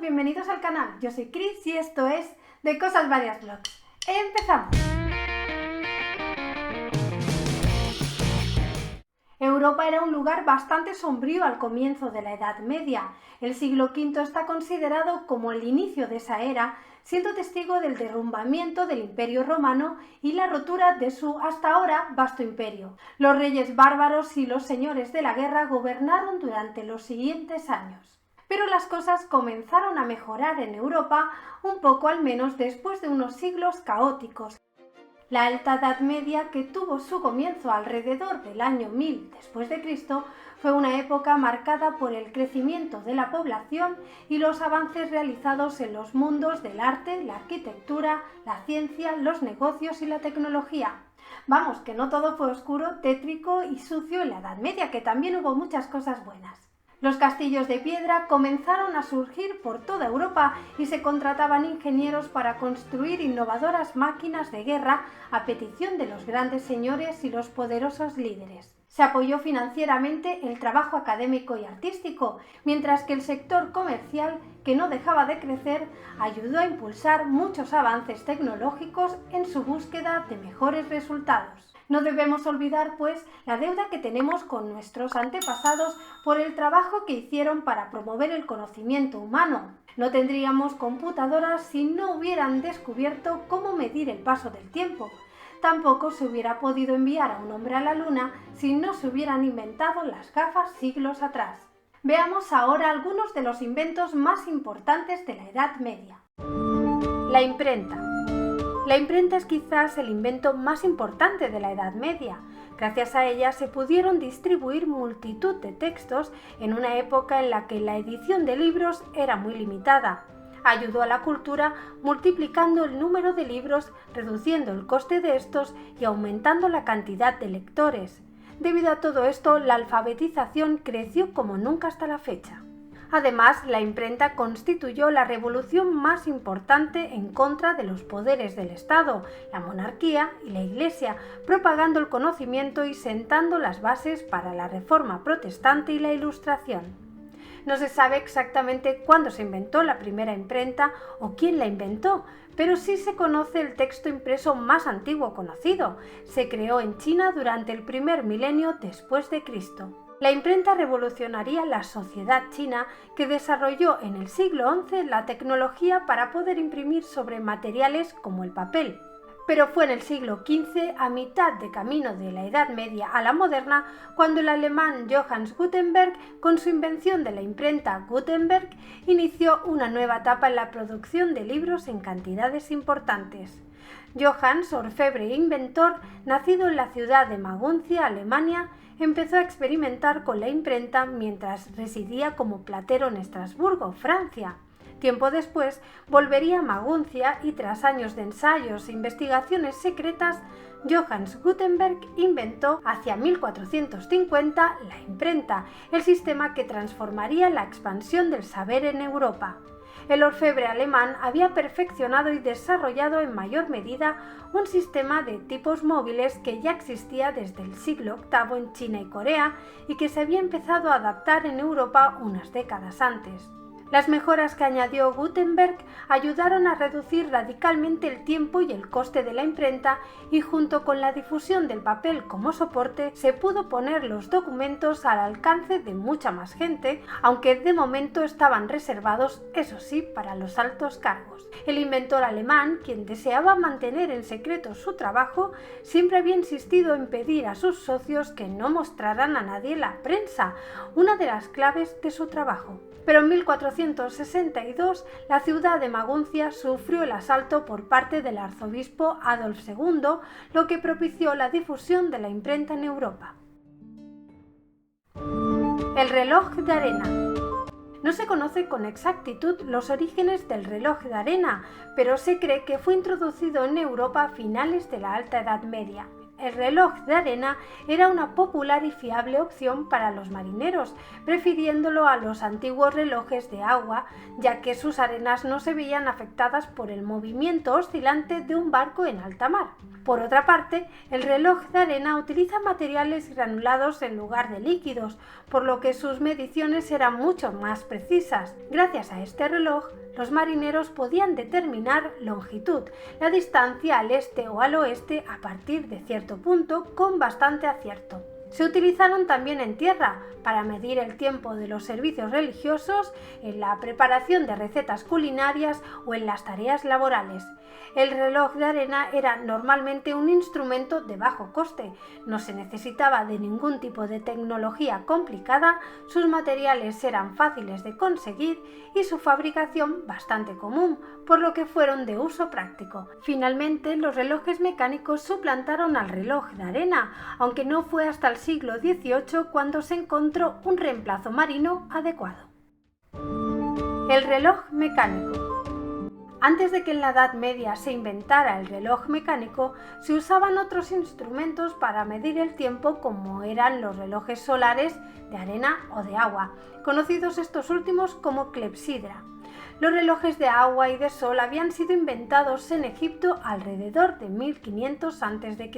todos, bienvenidos al canal. Yo soy Cris y esto es De Cosas Varias Vlogs. ¡Empezamos! Europa era un lugar bastante sombrío al comienzo de la Edad Media. El siglo V está considerado como el inicio de esa era, siendo testigo del derrumbamiento del Imperio Romano y la rotura de su hasta ahora vasto imperio. Los reyes bárbaros y los señores de la guerra gobernaron durante los siguientes años. Pero las cosas comenzaron a mejorar en Europa un poco, al menos después de unos siglos caóticos. La Alta Edad Media, que tuvo su comienzo alrededor del año 1000 después de Cristo, fue una época marcada por el crecimiento de la población y los avances realizados en los mundos del arte, la arquitectura, la ciencia, los negocios y la tecnología. Vamos, que no todo fue oscuro, tétrico y sucio en la Edad Media, que también hubo muchas cosas buenas. Los castillos de piedra comenzaron a surgir por toda Europa y se contrataban ingenieros para construir innovadoras máquinas de guerra a petición de los grandes señores y los poderosos líderes. Se apoyó financieramente el trabajo académico y artístico, mientras que el sector comercial, que no dejaba de crecer, ayudó a impulsar muchos avances tecnológicos en su búsqueda de mejores resultados. No debemos olvidar, pues, la deuda que tenemos con nuestros antepasados por el trabajo que hicieron para promover el conocimiento humano. No tendríamos computadoras si no hubieran descubierto cómo medir el paso del tiempo. Tampoco se hubiera podido enviar a un hombre a la luna si no se hubieran inventado las gafas siglos atrás. Veamos ahora algunos de los inventos más importantes de la Edad Media. La imprenta. La imprenta es quizás el invento más importante de la Edad Media. Gracias a ella se pudieron distribuir multitud de textos en una época en la que la edición de libros era muy limitada. Ayudó a la cultura multiplicando el número de libros, reduciendo el coste de estos y aumentando la cantidad de lectores. Debido a todo esto, la alfabetización creció como nunca hasta la fecha. Además, la imprenta constituyó la revolución más importante en contra de los poderes del Estado, la monarquía y la Iglesia, propagando el conocimiento y sentando las bases para la Reforma protestante y la Ilustración. No se sabe exactamente cuándo se inventó la primera imprenta o quién la inventó, pero sí se conoce el texto impreso más antiguo conocido. Se creó en China durante el primer milenio después de Cristo. La imprenta revolucionaría la sociedad china, que desarrolló en el siglo XI la tecnología para poder imprimir sobre materiales como el papel. Pero fue en el siglo XV, a mitad de camino de la Edad Media a la moderna, cuando el alemán Johannes Gutenberg, con su invención de la imprenta Gutenberg, inició una nueva etapa en la producción de libros en cantidades importantes. Johannes, orfebre e inventor, nacido en la ciudad de Maguncia, Alemania, empezó a experimentar con la imprenta mientras residía como platero en Estrasburgo, Francia. Tiempo después volvería a Maguncia y tras años de ensayos e investigaciones secretas, Johannes Gutenberg inventó hacia 1450 la imprenta, el sistema que transformaría la expansión del saber en Europa. El orfebre alemán había perfeccionado y desarrollado en mayor medida un sistema de tipos móviles que ya existía desde el siglo VIII en China y Corea y que se había empezado a adaptar en Europa unas décadas antes. Las mejoras que añadió Gutenberg ayudaron a reducir radicalmente el tiempo y el coste de la imprenta y junto con la difusión del papel como soporte se pudo poner los documentos al alcance de mucha más gente, aunque de momento estaban reservados, eso sí, para los altos cargos. El inventor alemán, quien deseaba mantener en secreto su trabajo, siempre había insistido en pedir a sus socios que no mostraran a nadie la prensa, una de las claves de su trabajo. Pero en 1462 la ciudad de Maguncia sufrió el asalto por parte del arzobispo Adolf II, lo que propició la difusión de la imprenta en Europa. El reloj de arena. No se conoce con exactitud los orígenes del reloj de arena, pero se cree que fue introducido en Europa a finales de la Alta Edad Media. El reloj de arena era una popular y fiable opción para los marineros, prefiriéndolo a los antiguos relojes de agua, ya que sus arenas no se veían afectadas por el movimiento oscilante de un barco en alta mar. Por otra parte, el reloj de arena utiliza materiales granulados en lugar de líquidos, por lo que sus mediciones eran mucho más precisas. Gracias a este reloj, los marineros podían determinar longitud, la distancia al este o al oeste a partir de cierto punto con bastante acierto. Se utilizaron también en tierra para medir el tiempo de los servicios religiosos, en la preparación de recetas culinarias o en las tareas laborales. El reloj de arena era normalmente un instrumento de bajo coste, no se necesitaba de ningún tipo de tecnología complicada, sus materiales eran fáciles de conseguir y su fabricación bastante común, por lo que fueron de uso práctico. Finalmente, los relojes mecánicos suplantaron al reloj de arena, aunque no fue hasta el siglo XVIII cuando se encontró un reemplazo marino adecuado. El reloj mecánico. Antes de que en la Edad Media se inventara el reloj mecánico, se usaban otros instrumentos para medir el tiempo, como eran los relojes solares de arena o de agua, conocidos estos últimos como clepsidra. Los relojes de agua y de sol habían sido inventados en Egipto alrededor de 1500 a.C.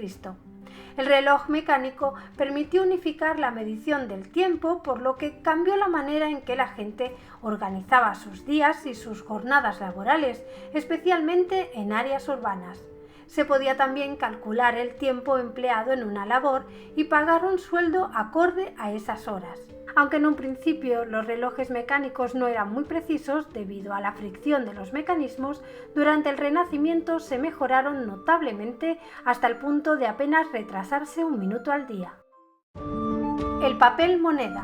El reloj mecánico permitió unificar la medición del tiempo, por lo que cambió la manera en que la gente organizaba sus días y sus jornadas laborales, especialmente en áreas urbanas. Se podía también calcular el tiempo empleado en una labor y pagar un sueldo acorde a esas horas. Aunque en un principio los relojes mecánicos no eran muy precisos debido a la fricción de los mecanismos, durante el Renacimiento se mejoraron notablemente hasta el punto de apenas retrasarse un minuto al día. El papel moneda.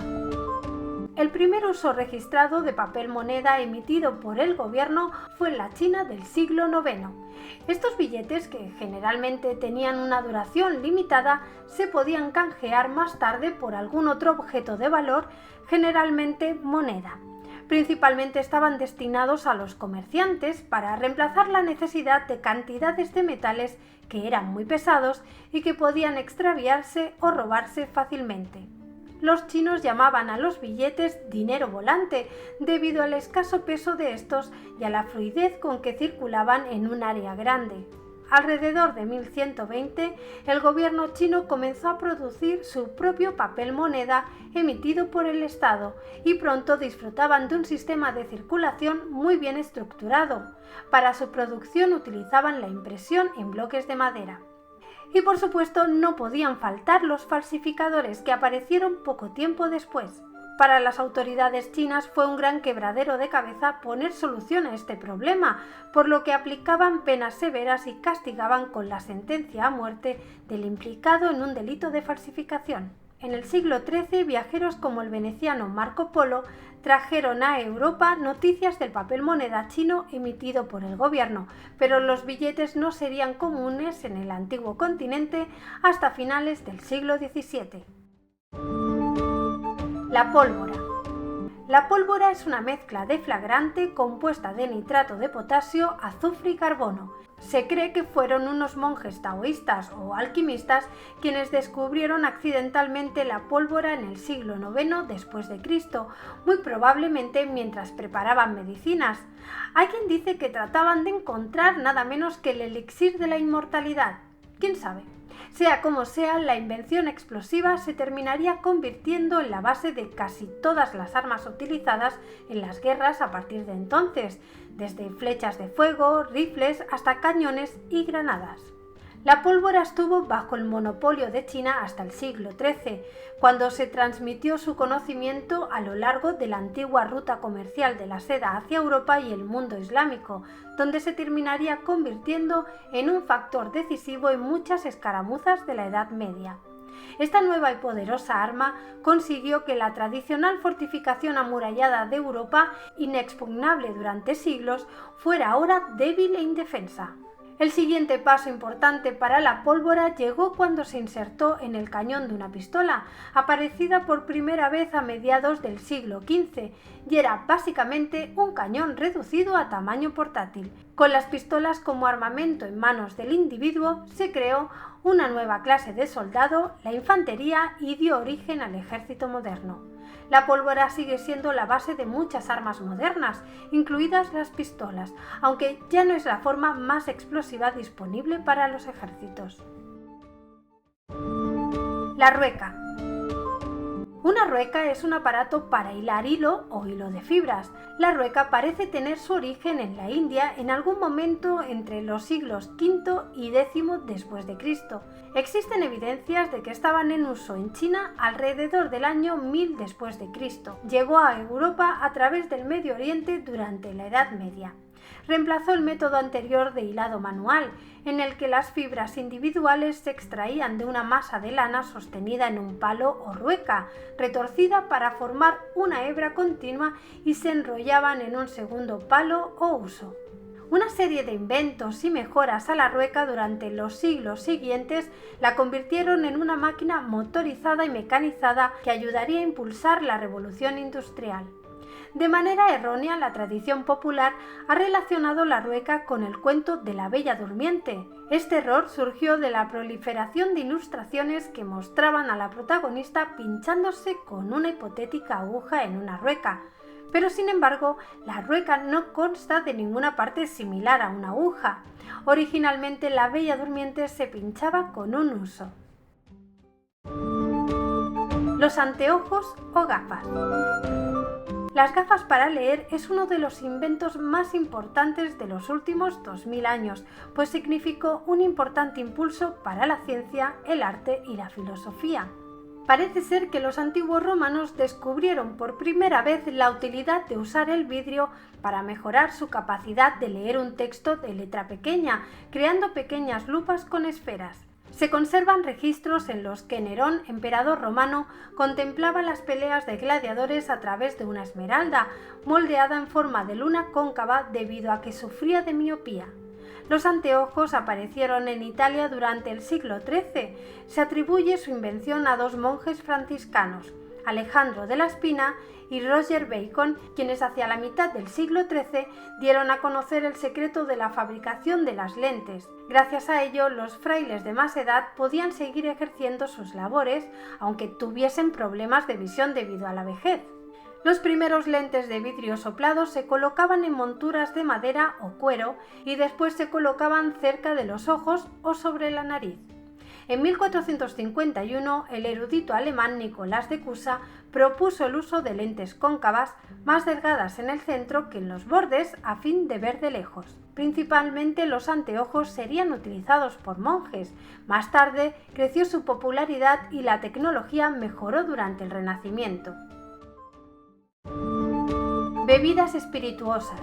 El primer uso registrado de papel moneda emitido por el gobierno fue en la China del siglo IX. Estos billetes, que generalmente tenían una duración limitada, se podían canjear más tarde por algún otro objeto de valor, generalmente moneda. Principalmente estaban destinados a los comerciantes para reemplazar la necesidad de cantidades de metales que eran muy pesados y que podían extraviarse o robarse fácilmente. Los chinos llamaban a los billetes dinero volante debido al escaso peso de estos y a la fluidez con que circulaban en un área grande. Alrededor de 1120, el gobierno chino comenzó a producir su propio papel moneda emitido por el Estado y pronto disfrutaban de un sistema de circulación muy bien estructurado. Para su producción utilizaban la impresión en bloques de madera. Y por supuesto no podían faltar los falsificadores, que aparecieron poco tiempo después. Para las autoridades chinas fue un gran quebradero de cabeza poner solución a este problema, por lo que aplicaban penas severas y castigaban con la sentencia a muerte del implicado en un delito de falsificación. En el siglo XIII, viajeros como el veneciano Marco Polo trajeron a Europa noticias del papel moneda chino emitido por el gobierno, pero los billetes no serían comunes en el antiguo continente hasta finales del siglo XVII. La pólvora. La pólvora es una mezcla deflagrante compuesta de nitrato de potasio, azufre y carbono. Se cree que fueron unos monjes taoístas o alquimistas quienes descubrieron accidentalmente la pólvora en el siglo IX después de Cristo, muy probablemente mientras preparaban medicinas. Hay quien dice que trataban de encontrar nada menos que el elixir de la inmortalidad. ¿Quién sabe? Sea como sea, la invención explosiva se terminaría convirtiendo en la base de casi todas las armas utilizadas en las guerras a partir de entonces, desde flechas de fuego, rifles hasta cañones y granadas. La pólvora estuvo bajo el monopolio de China hasta el siglo XIII, cuando se transmitió su conocimiento a lo largo de la antigua ruta comercial de la seda hacia Europa y el mundo islámico, donde se terminaría convirtiendo en un factor decisivo en muchas escaramuzas de la Edad Media. Esta nueva y poderosa arma consiguió que la tradicional fortificación amurallada de Europa, inexpugnable durante siglos, fuera ahora débil e indefensa. El siguiente paso importante para la pólvora llegó cuando se insertó en el cañón de una pistola, aparecida por primera vez a mediados del siglo XV, y era básicamente un cañón reducido a tamaño portátil. Con las pistolas como armamento en manos del individuo, se creó una nueva clase de soldado, la infantería, y dio origen al ejército moderno. La pólvora sigue siendo la base de muchas armas modernas, incluidas las pistolas, aunque ya no es la forma más explosiva disponible para los ejércitos. La rueca. Una rueca es un aparato para hilar hilo o hilo de fibras. La rueca parece tener su origen en la India en algún momento entre los siglos V y X después de Cristo. Existen evidencias de que estaban en uso en China alrededor del año 1000 después de Cristo. Llegó a Europa a través del Medio Oriente durante la Edad Media. Reemplazó el método anterior de hilado manual, en el que las fibras individuales se extraían de una masa de lana sostenida en un palo o rueca, retorcida para formar una hebra continua y se enrollaban en un segundo palo o huso. Una serie de inventos y mejoras a la rueca durante los siglos siguientes la convirtieron en una máquina motorizada y mecanizada que ayudaría a impulsar la revolución industrial. De manera errónea, la tradición popular ha relacionado la rueca con el cuento de la Bella Durmiente. Este error surgió de la proliferación de ilustraciones que mostraban a la protagonista pinchándose con una hipotética aguja en una rueca. Pero sin embargo, la rueca no consta de ninguna parte similar a una aguja. Originalmente, la Bella Durmiente se pinchaba con un huso. Los anteojos o gafas. Las gafas para leer es uno de los inventos más importantes de los últimos 2000 años, pues significó un importante impulso para la ciencia, el arte y la filosofía. Parece ser que los antiguos romanos descubrieron por primera vez la utilidad de usar el vidrio para mejorar su capacidad de leer un texto de letra pequeña, creando pequeñas lupas con esferas. Se conservan registros en los que Nerón, emperador romano, contemplaba las peleas de gladiadores a través de una esmeralda, moldeada en forma de luna cóncava debido a que sufría de miopía. Los anteojos aparecieron en Italia durante el siglo XIII. Se atribuye su invención a dos monjes franciscanos, Alejandro de la Espina y Roger Bacon, quienes hacia la mitad del siglo XIII dieron a conocer el secreto de la fabricación de las lentes. Gracias a ello, los frailes de más edad podían seguir ejerciendo sus labores, aunque tuviesen problemas de visión debido a la vejez. Los primeros lentes de vidrio soplados se colocaban en monturas de madera o cuero y después se colocaban cerca de los ojos o sobre la nariz. En 1451, el erudito alemán Nicolás de Cusa propuso el uso de lentes cóncavas más delgadas en el centro que en los bordes a fin de ver de lejos. Principalmente los anteojos serían utilizados por monjes. Más tarde creció su popularidad y la tecnología mejoró durante el Renacimiento. Bebidas espirituosas.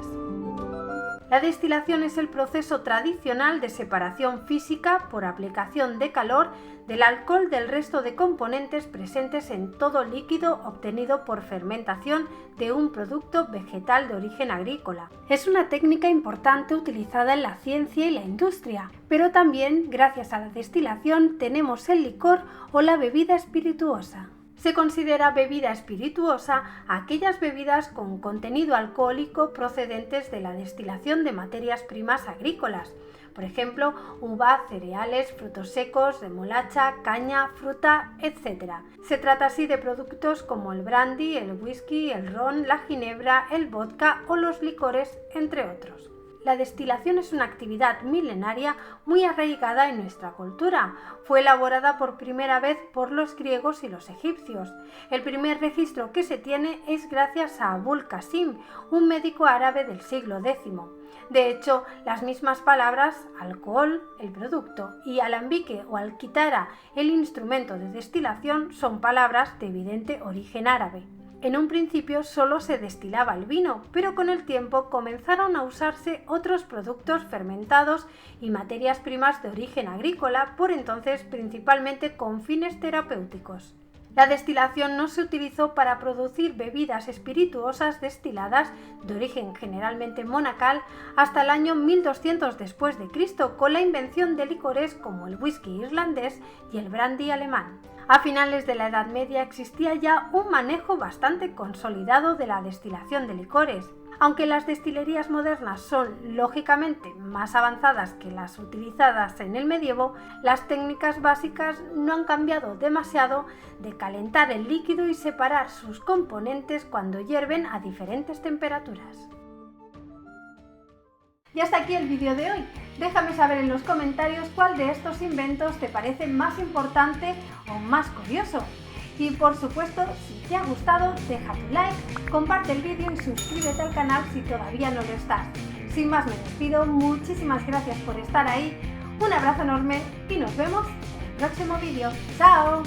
La destilación es el proceso tradicional de separación física por aplicación de calor del alcohol del resto de componentes presentes en todo líquido obtenido por fermentación de un producto vegetal de origen agrícola. Es una técnica importante utilizada en la ciencia y la industria, pero también, gracias a la destilación, tenemos el licor o la bebida espirituosa. Se considera bebida espirituosa a aquellas bebidas con contenido alcohólico procedentes de la destilación de materias primas agrícolas, por ejemplo, uva, cereales, frutos secos, remolacha, caña, fruta, etc. Se trata así de productos como el brandy, el whisky, el ron, la ginebra, el vodka o los licores, entre otros. La destilación es una actividad milenaria muy arraigada en nuestra cultura. Fue elaborada por primera vez por los griegos y los egipcios. El primer registro que se tiene es gracias a Abul Qasim, un médico árabe del siglo X. De hecho, las mismas palabras, alcohol, el producto, y alambique o alquitara, el instrumento de destilación, son palabras de evidente origen árabe. En un principio solo se destilaba el vino, pero con el tiempo comenzaron a usarse otros productos fermentados y materias primas de origen agrícola, por entonces principalmente con fines terapéuticos. La destilación no se utilizó para producir bebidas espirituosas destiladas de origen generalmente monacal hasta el año 1200 después de Cristo, con la invención de licores como el whisky irlandés y el brandy alemán. A finales de la Edad Media existía ya un manejo bastante consolidado de la destilación de licores. Aunque las destilerías modernas son lógicamente más avanzadas que las utilizadas en el medievo, las técnicas básicas no han cambiado demasiado de calentar el líquido y separar sus componentes cuando hierven a diferentes temperaturas. Y hasta aquí el vídeo de hoy. Déjame saber en los comentarios cuál de estos inventos te parece más importante o más curioso. Y por supuesto, si te ha gustado, deja tu like, comparte el vídeo y suscríbete al canal si todavía no lo estás. Sin más me despido, muchísimas gracias por estar ahí, un abrazo enorme y nos vemos en el próximo vídeo. ¡Chao!